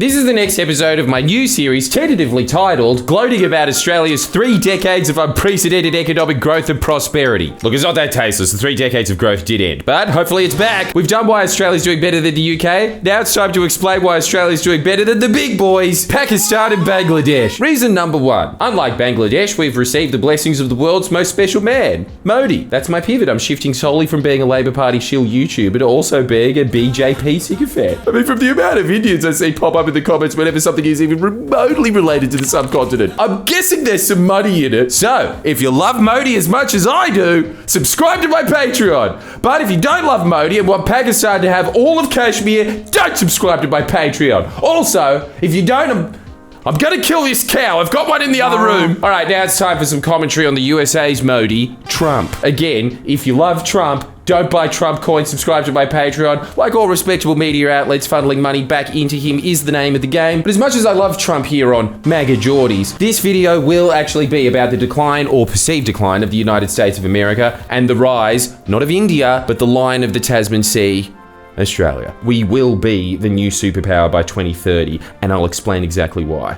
This is the next episode of my new series, tentatively titled, Gloating About Australia's 3 Decades of Unprecedented Economic Growth and Prosperity. Look, it's not that tasteless. The 3 decades of growth did end, but hopefully it's back. We've done why Australia's doing better than the UK. Now it's time to explain why Australia's doing better than the big boys, Pakistan and Bangladesh. Reason number 1. Unlike Bangladesh, we've received the blessings of the world's most special man, Modi. That's my pivot. I'm shifting solely from being a Labour Party shill YouTuber to also being a BJP sycophant. I mean, from the amount of Indians I see pop up in the comments whenever something is even remotely related to the subcontinent, I'm guessing there's some money in it. So, if you love Modi as much as I do, subscribe to my Patreon. But if you don't love Modi and want Pakistan to have all of Kashmir, don't subscribe to my Patreon. Also, if you don't, I'm gonna kill this cow. I've got one in the other room. All right, now it's time for some commentary on the USA's Modi, Trump. Again, if you love Trump, don't buy Trump coins, subscribe to my Patreon. Like all respectable media outlets, funneling money back into him is the name of the game. But as much as I love Trump here on MAGA Geordies, this video will actually be about the decline or perceived decline of the United States of America and the rise, not of India, but the line of the Tasman Sea, Australia. We will be the new superpower by 2030, and I'll explain exactly why.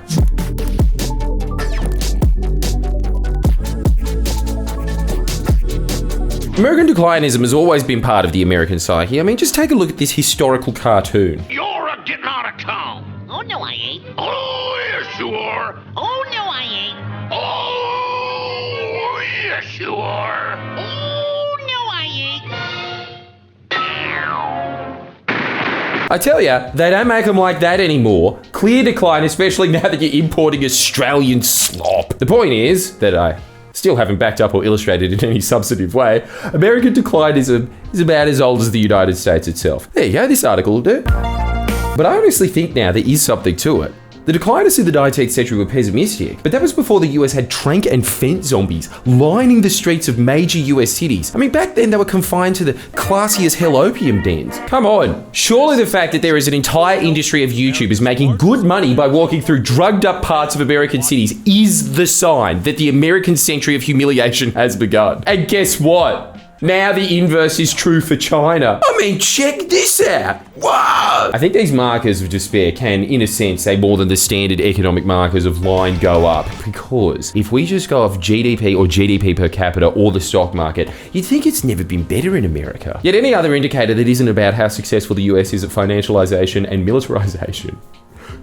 American declinism has always been part of the American psyche. I mean, just take a look at this historical cartoon. You're a getting out of town. Oh, no, I ain't. Oh, yes, you are. Oh, no, I ain't. Oh, yes, you are. Oh, no, I ain't. I tell ya, they don't make them like that anymore. Clear decline, especially now that you're importing Australian slop. The point is that I still haven't backed up or illustrated in any substantive way. American declinism is about as old as the United States itself. There you go, this article will do. But I honestly think now there is something to it. The declinists in the 19th century were pessimistic, but that was before the US had trank and fent zombies lining the streets of major US cities. I mean, back then they were confined to the classy as hell opium dens. Come on. Surely the fact that there is an entire industry of YouTubers making good money by walking through drugged up parts of American cities is the sign that the American century of humiliation has begun. And guess what? Now the inverse is true for China. I mean, check this out. Wow! I think these markers of despair can, in a sense, say more than the standard economic markers of line go up. Because if we just go off GDP or GDP per capita or the stock market, you'd think it's never been better in America. Yet any other indicator that isn't about how successful the US is at financialization and militarization,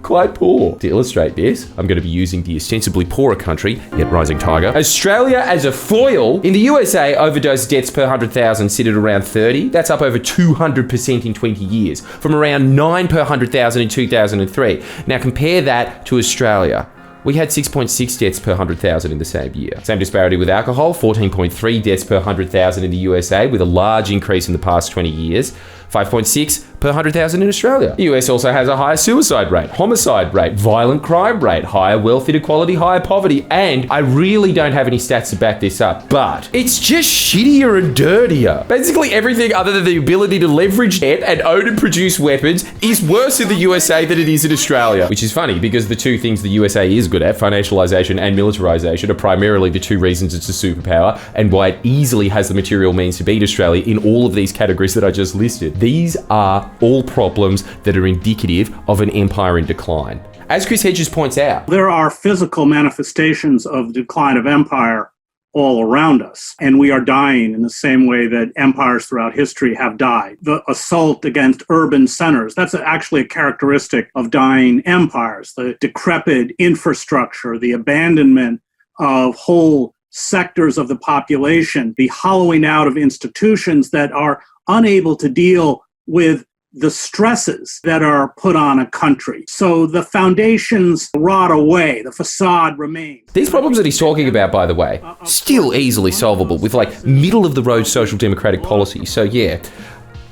quite poor. To illustrate this, I'm going to be using the ostensibly poorer country, yet rising tiger, Australia as a foil. In the USA, overdose deaths per 100,000 sit at around 30. That's up over 200% in 20 years, from around 9 per 100,000 in 2003. Now compare that to Australia. We had 6.6 deaths per 100,000 in the same year. Same disparity with alcohol, 14.3 deaths per 100,000 in the USA, with a large increase in the past 20 years. 5.6 per 100,000 in Australia. The US also has a higher suicide rate, homicide rate, violent crime rate, higher wealth inequality, higher poverty, and I really don't have any stats to back this up, but it's just shittier and dirtier. Basically everything other than the ability to leverage debt and own and produce weapons is worse in the USA than it is in Australia. Which is funny because the two things the USA is good at, financialization and militarization, are primarily the two reasons it's a superpower and why it easily has the material means to beat Australia in all of these categories that I just listed. These are all problems that are indicative of an empire in decline. As Chris Hedges points out, there are physical manifestations of the decline of empire all around us, and we are dying in the same way that empires throughout history have died. The assault against urban centers, that's actually a characteristic of dying empires. The decrepit infrastructure, the abandonment of whole sectors of the population, the hollowing out of institutions that are unable to deal with the stresses that are put on a country. So the foundations rot away, the facade remains. These problems that he's talking about, by the way, still easily solvable with like middle-of-the-road social democratic policy. So yeah,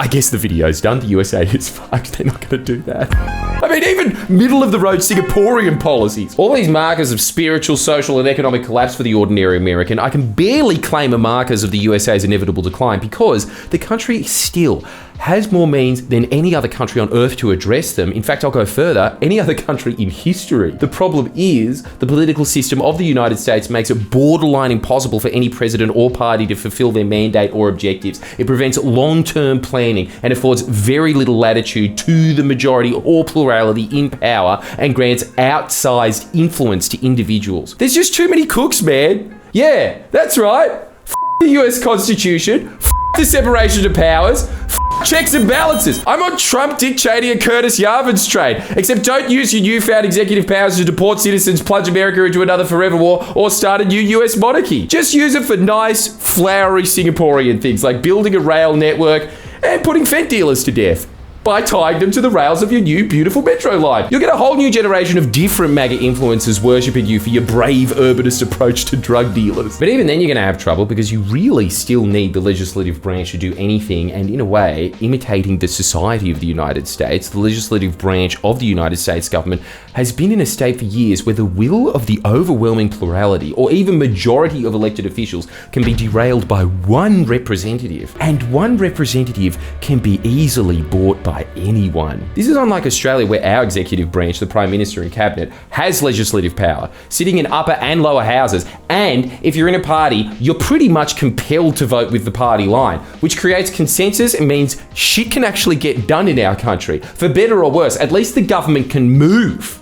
I guess the video's done. The USA is fucked. They're not going to do that. I mean, even middle-of-the-road Singaporean policies. All these markers of spiritual, social, and economic collapse for the ordinary American, I can barely claim are markers of the USA's inevitable decline because the country still has more means than any other country on earth to address them. In fact, I'll go further, any other country in history. The problem is the political system of the United States makes it borderline impossible for any president or party to fulfill their mandate or objectives. It prevents long-term planning and affords very little latitude to the majority or plurality in power and grants outsized influence to individuals. There's just too many cooks, man. Yeah, that's right. F the US Constitution. F the separation of powers. F checks and balances. I'm on Trump, Dick Cheney, and Curtis Yarvin's train. Except don't use your newfound executive powers to deport citizens, plunge America into another forever war, or start a new US monarchy. Just use it for nice, flowery Singaporean things like building a rail network and putting Fent dealers to death by tying them to the rails of your new beautiful metro line. You'll get a whole new generation of different MAGA influencers worshipping you for your brave urbanist approach to drug dealers. But even then you're going to have trouble because you really still need the legislative branch to do anything, and in a way, imitating the society of the United States, the legislative branch of the United States government has been in a state for years where the will of the overwhelming plurality or even majority of elected officials can be derailed by one representative, and one representative can be easily bought by anyone. This is unlike Australia, where our executive branch, the Prime Minister and Cabinet, has legislative power, sitting in upper and lower houses, and if you're in a party, you're pretty much compelled to vote with the party line, which creates consensus and means shit can actually get done in our country. For better or worse, at least the government can move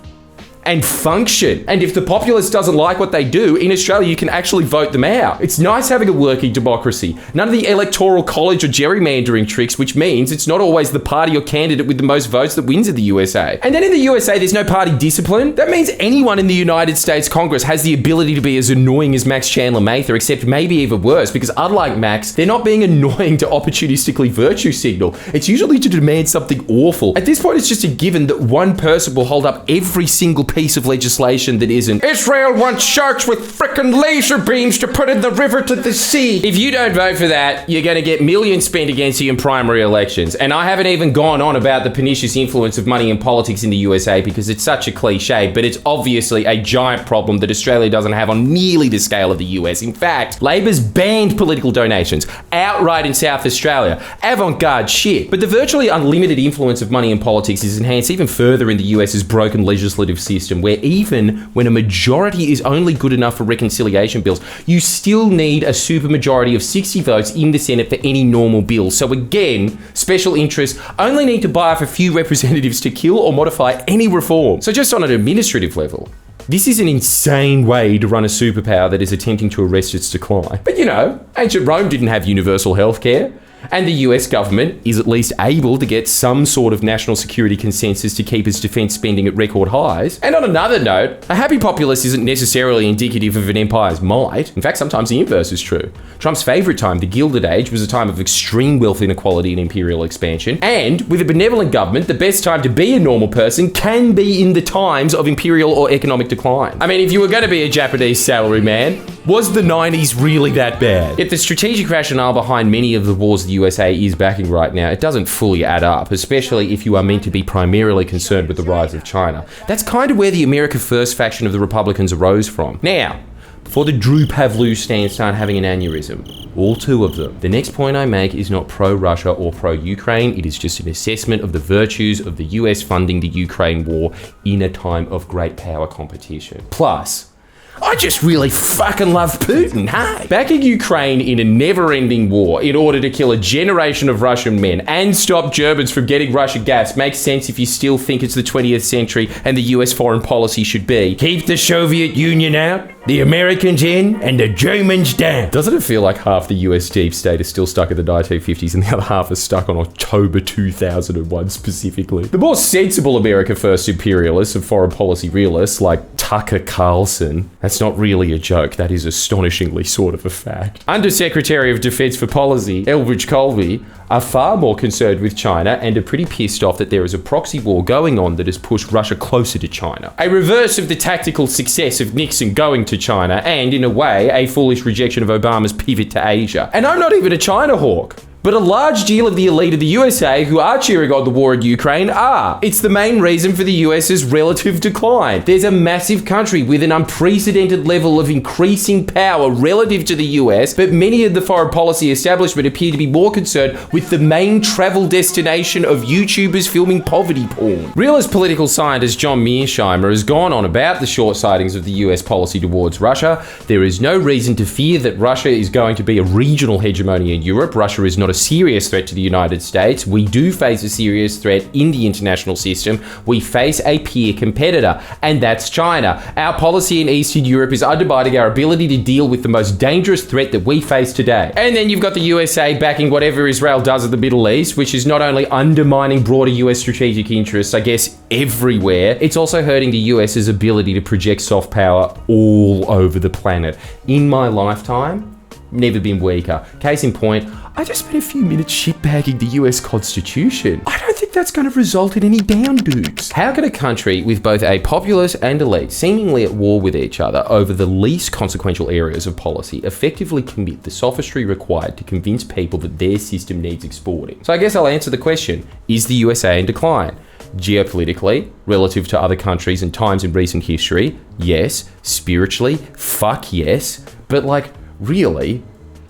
and function. And if the populace doesn't like what they do, in Australia, you can actually vote them out. It's nice having a working democracy. None of the electoral college or gerrymandering tricks, which means it's not always the party or candidate with the most votes that wins in the USA. And then in the USA, there's no party discipline. That means anyone in the United States Congress has the ability to be as annoying as Max Chandler Mather, except maybe even worse, because unlike Max, they're not being annoying to opportunistically virtue signal. It's usually to demand something awful. At this point, it's just a given that one person will hold up every single piece of legislation that isn't Israel wants sharks with frickin' laser beams to put in the river to the sea. If you don't vote for that, you're going to get millions spent against you in primary elections. And I haven't even gone on about the pernicious influence of money in politics in the USA because it's such a cliche, but it's obviously a giant problem that Australia doesn't have on nearly the scale of the US. In fact, Labor's banned political donations outright in South Australia. Avant-garde shit. But the virtually unlimited influence of money in politics is enhanced even further in the US's broken legislative system, where even when a majority is only good enough for reconciliation bills, you still need a supermajority of 60 votes in the Senate for any normal bill. So again, special interests only need to buy off a few representatives to kill or modify any reform. So just on an administrative level, this is an insane way to run a superpower that is attempting to arrest its decline. But you know, ancient Rome didn't have universal healthcare. And the US government is at least able to get some sort of national security consensus to keep its defense spending at record highs. And on another note, a happy populace isn't necessarily indicative of an empire's might. In fact, sometimes the inverse is true. Trump's favorite time, the Gilded Age, was a time of extreme wealth inequality and imperial expansion. And with a benevolent government, the best time to be a normal person can be in the times of imperial or economic decline. I mean, if you were going to be a Japanese salaryman, was the 90s really that bad? If the strategic rationale behind many of the wars the USA is backing right now, it doesn't fully add up, especially if you are meant to be primarily concerned with the rise of China. That's kind of where the America First faction of the Republicans arose from. Now, before the Drew Pavlou stands start having an aneurysm, all two of them, the next point I make is not pro-Russia or pro-Ukraine, it is just an assessment of the virtues of the US funding the Ukraine war in a time of great power competition. Plus, I just really fucking love Putin, hey? Backing Ukraine in a never-ending war in order to kill a generation of Russian men and stop Germans from getting Russian gas makes sense if you still think it's the 20th century and the US foreign policy should be keep the Soviet Union out, the Americans in, and the Germans down. Doesn't it feel like half the US deep state is still stuck in the 1950s and the other half is stuck on October 2001 specifically? The more sensible America First imperialists and foreign policy realists like Tucker Carlson, that's not really a joke, that is astonishingly sort of a fact, Undersecretary of Defense for Policy, Elbridge Colby, are far more concerned with China and are pretty pissed off that there is a proxy war going on that has pushed Russia closer to China. A reverse of the tactical success of Nixon going to China and, in a way, a foolish rejection of Obama's pivot to Asia. And I'm not even a China hawk. But a large deal of the elite of the USA who are cheering on the war in Ukraine are. It's the main reason for the US's relative decline. There's a massive country with an unprecedented level of increasing power relative to the US, but many of the foreign policy establishment appear to be more concerned with the main travel destination of YouTubers filming poverty porn. Realist political scientist John Mearsheimer has gone on about the short sightings of the US policy towards Russia. There is no reason to fear that Russia is going to be a regional hegemony in Europe. Russia is not a serious threat to the United States. We do face a serious threat in the international system. We face a peer competitor, and that's China. Our policy in Eastern Europe is undermining our ability to deal with the most dangerous threat that we face today. And then you've got the USA backing whatever Israel does in the Middle East, which is not only undermining broader US strategic interests, I guess, everywhere, it's also hurting the US's ability to project soft power all over the planet. In my lifetime, never been weaker. Case in point, I just spent a few minutes shitbagging the US Constitution. I don't think that's going to result in any down dudes. How can a country with both a populace and elite seemingly at war with each other over the least consequential areas of policy effectively commit the sophistry required to convince people that their system needs exporting? So I guess I'll answer the question, is the USA in decline? Geopolitically, relative to other countries and times in recent history, yes. Spiritually, fuck yes. But like, really?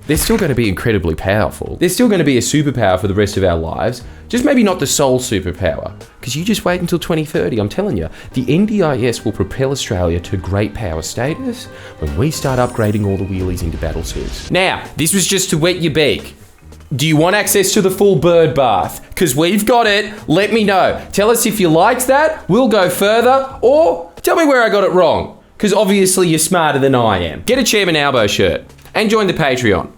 They're still going to be incredibly powerful. They're still going to be a superpower for the rest of our lives. Just maybe not the sole superpower. Because you just wait until 2030, I'm telling you. The NDIS will propel Australia to great power status when we start upgrading all the wheelies into battle suits. Now, this was just to wet your beak. Do you want access to the full bird bath? Because we've got it. Let me know. Tell us if you liked that. We'll go further. Or tell me where I got it wrong. Because obviously you're smarter than I am. Get a Chairman Albo shirt. And join the Patreon.